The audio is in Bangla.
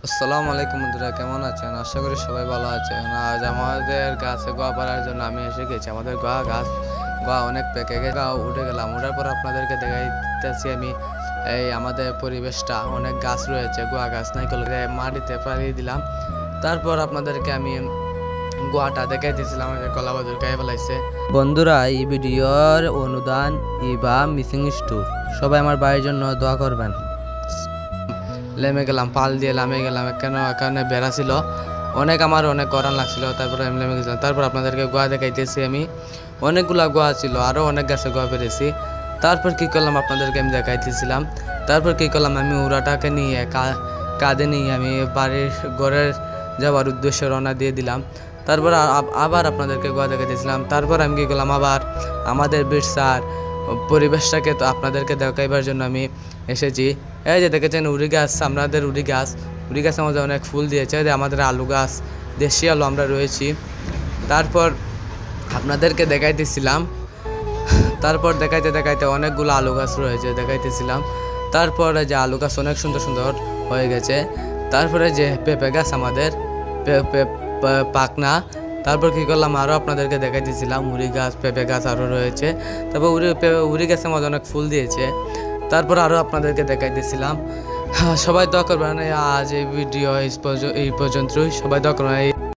আসসালামু আলাইকুম বন্ধুরা, কেমন আছেন? আশা করি সবাই ভালো আছেন। আজ আমাদের গাছে গোয়া পাড়ার জন্য আমি এসে গেছি। আমাদের গোয়া অনেক পেকে গেছে। গোয়া উঠে গেলাম, ওঠার পর আপনাদেরকে দেখাইতেছি আমি এই আমাদের পরিবেশটা। অনেক গাছ রয়েছে, গোয়া গাছ নাইকল মাটিতে পাড়িয়ে দিলাম। তারপর আপনাদেরকে আমি গোয়াটা দেখাইতেছিলাম, আমাদের কলা বাদুর গায়ে ফেলাইছে। বন্ধুরা, এই ভিডিওর অনুদান ইবা মিসিং স্টোর, সবাই আমার বাড়ির জন্য দোয়া করবেন। লেমে গেলাম, পাল দিয়ে লামে গেলাম, কেন এখানে বেড়া ছিল আমার অনেক গরম লাগছিল। তারপরে আমি লেমে গেছিলাম। তারপর আপনাদেরকে গোয়া দেখাইতেছি আমি। অনেকগুলা গোয়া ছিল, আরও অনেক গাছে গোয়া পেরেছি। তারপর কী করলাম আপনাদেরকে আমি দেখাইতেছিলাম। তারপর কী করলাম, আমি উড়াটাকে নিয়ে কাঁধে নিয়ে আমি ঘরের যাওয়ার উদ্দেশ্যে রওনা দিয়ে দিলাম। তারপর আবার আপনাদেরকে গোয়া দেখাইতেছিলাম। তারপর আমি কী করলাম, আবার আমাদের বিরসার পরিবেশটাকে তো আপনাদেরকে দেখাইবার জন্য আমি এসেছি। এই যে দেখেছেন উড়ি গাছ, আমাদের উড়ি গাছের মধ্যে অনেক ফুল দিয়েছে। আমাদের আলু গাছ, দেশি আলু আমরা রয়েছি। তারপর আপনাদেরকে দেখাইতেছিলাম। তারপর দেখাইতে দেখাইতে অনেকগুলো আলু গাছ রয়েছে দেখাইতেছিলাম। তারপরে যে আলু গাছ অনেক সুন্দর সুন্দর হয়ে গেছে। তারপরে যে পেঁপে গাছ আমাদের পাকনা। তারপর কী করলাম, আরও আপনাদেরকে দেখাইতেছিলাম উড়ি গাছ, পেঁপে গাছ আরও রয়েছে। তারপর উড়ি গাছের মধ্যে অনেক ফুল দিয়েছে। তারপর আরও আপনাদেরকে দেখাইতেছিলাম। সবাই দোয়া করবেন। আজ এই ভিডিও এই পর্যন্তই। সবাই দোয়া করবেন।